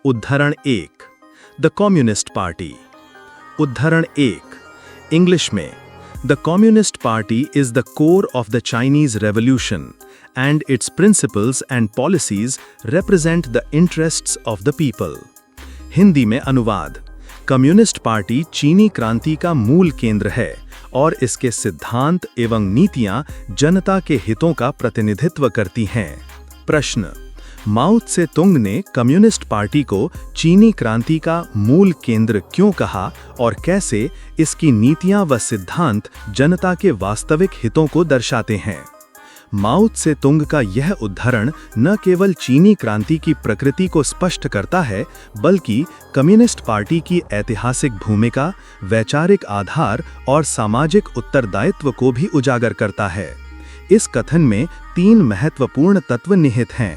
उद्धरण 1 the communist party. उद्धरण 1 English में the communist party is the core of the Chinese revolution and its principles and policies represent the interests of the people। Hindi में अनुवाद। Communist party चीनी क्रांति का मूल केंद्र है और इसके सिद्धांत एवं नीतियां जनता के हितों का प्रतिनिधित्व करती हैं। प्रश्न, माओ त्से तुंग ने कम्युनिस्ट पार्टी को चीनी क्रांति का मूल केंद्र क्यों कहा और कैसे इसकी नीतियां व सिद्धांत जनता के वास्तविक हितों को दर्शाते हैं? माओ त्से तुंग का यह उद्धरण न केवल चीनी क्रांति की प्रकृति को स्पष्ट करता है, बल्कि कम्युनिस्ट पार्टी की ऐतिहासिक भूमिका, वैचारिक आधार और सामाजिक उत्तरदायित्व को भी उजागर करता है। इस कथन में 3 महत्वपूर्ण तत्व निहित हैं।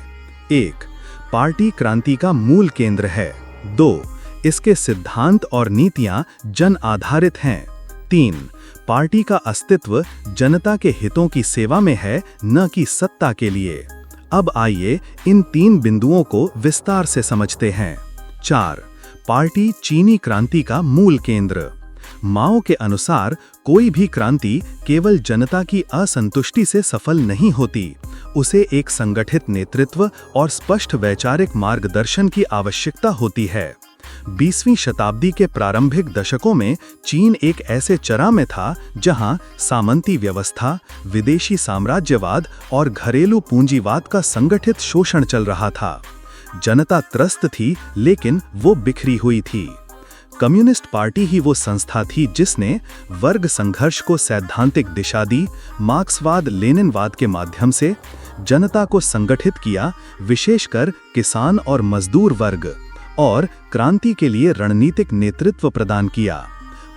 1. पार्टी क्रांति का मूल केंद्र है। 2. इसके सिद्धांत और नीतियां जन आधारित हैं। 3. पार्टी का अस्तित्व जनता के हितों की सेवा में है, न कि सत्ता के लिए। अब आइए इन 3 बिंदुओं को विस्तार से समझते हैं। 4. पार्टी चीनी क्रांति का मूल केंद्र। माओ के अनुसार कोई भी क्रांति केवल जनता की असंतुष्टि से सफल नहीं होती, उसे एक संगठित नेतृत्व और स्पष्ट वैचारिक मार्गदर्शन की आवश्यकता होती है। 20वीं शताब्दी के प्रारंभिक दशकों में चीन एक ऐसे चरण में था जहां सामंती व्यवस्था, विदेशी साम्राज्यवाद और घरेलू पूंजीवाद का संगठित शोषण चल रहा था। जनता त्रस्त थी, लेकिन वो बिखरी हुई थी। कम्युनिस्ट पार्टी ही वो संस्था थी जिसने वर्ग संघर्ष को सैद्धांतिक दिशा दी, मार्क्सवाद लेनिनवाद के माध्यम से जनता को संगठित किया, विशेषकर किसान और मजदूर वर्ग, और क्रांति के लिए रणनीतिक नेतृत्व प्रदान किया।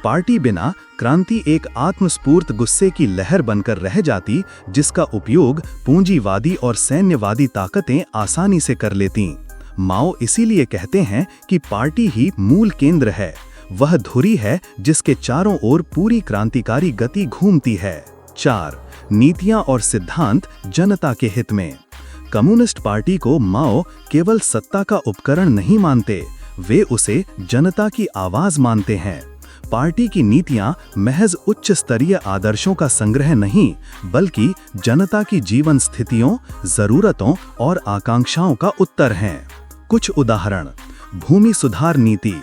पार्टी बिना क्रांति एक आत्मस्फूर्त गुस्से की लहर बनकर रह जाती, जिसका उपयोग पूंजीवादी और सैन्यवादी ताकतें आसानी से कर लेतीं। माओ इसीलिए कहते हैं कि पार्टी ही मूल केंद्र है, वह धुरी है जिसके चारों ओर पूरी क्रांतिकारी गति घूमती है। 4. नीतियां और सिद्धांत जनता के हित में। कम्युनिस्ट पार्टी को माओ केवल सत्ता का उपकरण नहीं मानते, वे उसे जनता की आवाज मानते हैं। पार्टी की नीतियां महज उच्च स्तरीय आदर्शों का संग्रह नहीं, बल्कि जनता की जीवन स्थितियों, जरूरतों और आकांक्षाओं का उत्तर हैं। कुछ उदाहरण: भूमि सुधार नीति।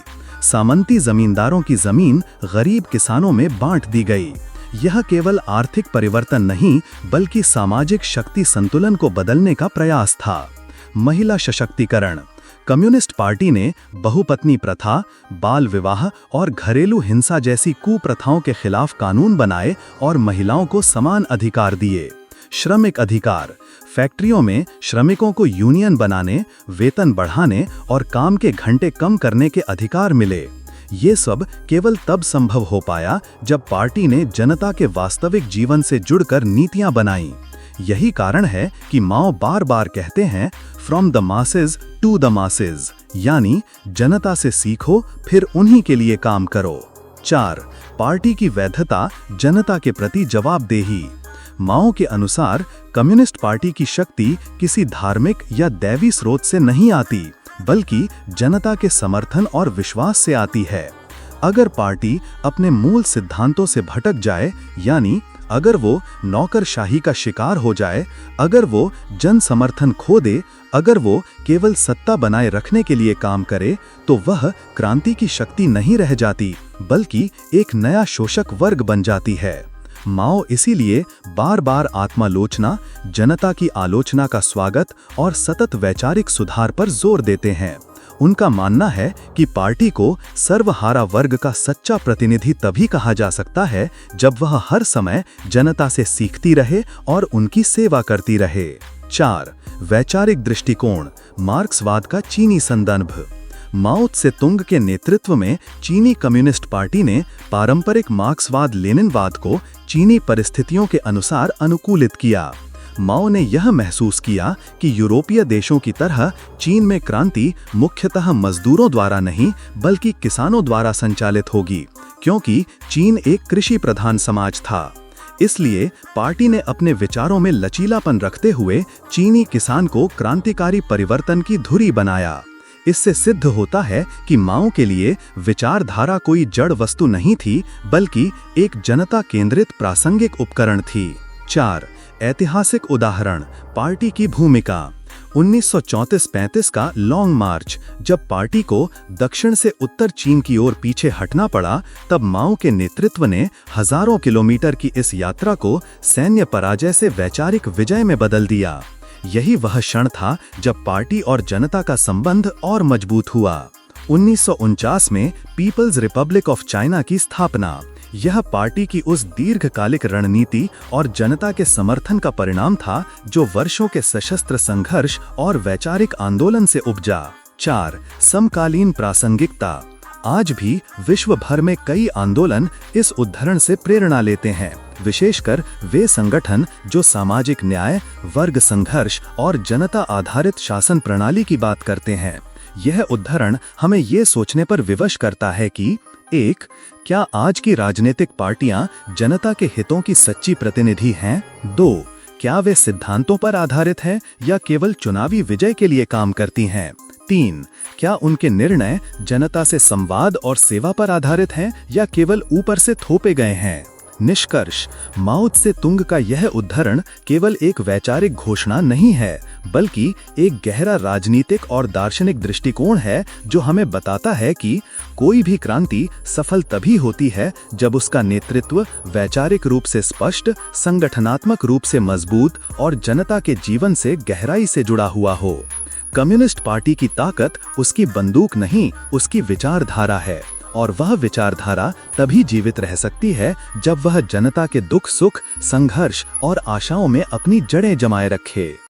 सामंती जमींदारों की जमीन गरीब किसानों में बांट दी गई। यह केवल आर्थिक परिवर्तन नहीं, बल्कि सामाजिक शक्ति संतुलन को बदलने का प्रयास था। महिला सशक्तिकरण। कम्युनिस्ट पार्टी ने बहुपत्नी प्रथा, बाल विवाह और घरेलू हिंसा जैसी कुप्रथाओं के खिलाफ कानून बनाए और महिलाओं को समान अधिकार दिए। श्रमिक अधिकार। फैक्ट्रियों में श्रमिकों को यूनियन बनाने, वेतन बढ़ाने और काम के घंटे कम करने के अधिकार मिले। ये सब केवल तब संभव हो पाया जब पार्टी ने जनता के वास्तविक जीवन से जुड़कर नीतियां बनाईं। यही कारण है कि माओ बार बार कहते हैं, from the masses to the masses, यानी जनता से सीखो फिर उन्हीं के लिए काम करो। 4. पार्टी की वैधता, जनता के प्रति जवाबदेही। माओ के अनुसार कम्युनिस्ट पार्टी की शक्ति किसी धार्मिक या दैवी स्रोत से नहीं आती, बल्कि जनता के समर्थन और विश्वास से आती है। अगर पार्टी अपने मूल सिद्धांतों से भटक जाए, यानी अगर वो नौकरशाही का शिकार हो जाए, अगर वो जन समर्थन खो दे, अगर वो केवल सत्ता बनाए रखने के लिए काम करे, तो वह क्रांति की शक्ति नहीं रह जाती, बल्कि एक नया शोषक वर्ग बन जाती है। माओ इसीलिए बार बार आत्मालोचना, जनता की आलोचना का स्वागत और सतत वैचारिक सुधार पर जोर देते हैं। उनका मानना है कि पार्टी को सर्वहारा वर्ग का सच्चा प्रतिनिधि तभी कहा जा सकता है जब वह हर समय जनता से सीखती रहे और उनकी सेवा करती रहे। 4. वैचारिक दृष्टिकोण, मार्क्सवाद का चीनी संदर्भ। माओ त्से तुंग के नेतृत्व में चीनी कम्युनिस्ट पार्टी ने पारंपरिक मार्क्सवाद लेनिनवाद को चीनी परिस्थितियों के अनुसार अनुकूलित किया। माओ ने यह महसूस किया कि यूरोपीय देशों की तरह चीन में क्रांति मुख्यतः मजदूरों द्वारा नहीं, बल्कि किसानों द्वारा संचालित होगी, क्योंकि चीन एक कृषि प्रधान समाज था। इसलिए पार्टी ने अपने विचारों में लचीलापन रखते हुए चीनी किसान को क्रांतिकारी परिवर्तन की धुरी बनाया। इससे सिद्ध होता है कि माओ के लिए विचारधारा कोई जड़ वस्तु नहीं थी, बल्कि एक जनता केंद्रित प्रासंगिक उपकरण थी। 4. ऐतिहासिक उदाहरण, पार्टी की भूमिका। 1934-35 का लॉन्ग मार्च, जब पार्टी को दक्षिण से उत्तर चीन की ओर पीछे हटना पड़ा, तब माओ के नेतृत्व ने हजारों किलोमीटर की इस यात्रा को सैन्य पराजय से वैचारिक विजय में बदल दिया। यही वह क्षण था जब पार्टी और जनता का संबंध और मजबूत हुआ। 1949 में पीपल्स रिपब्लिक ऑफ चाइना की स्थापना। यह पार्टी की उस दीर्घकालिक रणनीति और जनता के समर्थन का परिणाम था जो वर्षों के सशस्त्र संघर्ष और वैचारिक आंदोलन से उपजा। 4. समकालीन प्रासंगिकता। आज भी विश्व भर में कई आंदोलन इस उद्धरण से प्रेरणा लेते हैं, विशेषकर वे संगठन जो सामाजिक न्याय, वर्ग संघर्ष और जनता आधारित शासन प्रणाली की बात करते हैं। यह उद्धरण हमें ये सोचने पर विवश करता है कि 1. क्या आज की राजनीतिक पार्टियां जनता के हितों की सच्ची प्रतिनिधि हैं? 2. क्या वे सिद्धांतों पर आधारित हैं या केवल चुनावी विजय के लिए काम करती हैं? 3. क्या उनके निर्णय जनता से संवाद और सेवा पर आधारित हैं या केवल ऊपर से थोपे गए हैं? निष्कर्ष, माओ त्से तुंग का यह उद्धरण केवल एक वैचारिक घोषणा नहीं है, बल्कि एक गहरा राजनीतिक और दार्शनिक दृष्टिकोण है जो हमें बताता है कि कोई भी क्रांति सफल तभी होती है जब उसका नेतृत्व वैचारिक रूप से स्पष्ट, संगठनात्मक रूप से मजबूत और जनता के जीवन से गहराई से जुड़ा हुआ हो। कम्युनिस्ट पार्टी की ताकत उसकी बंदूक नहीं, उसकी विचारधारा है, और वह विचारधारा तभी जीवित रह सकती है जब वह जनता के दुख सुख, संघर्ष और आशाओं में अपनी जड़ें जमाए रखे।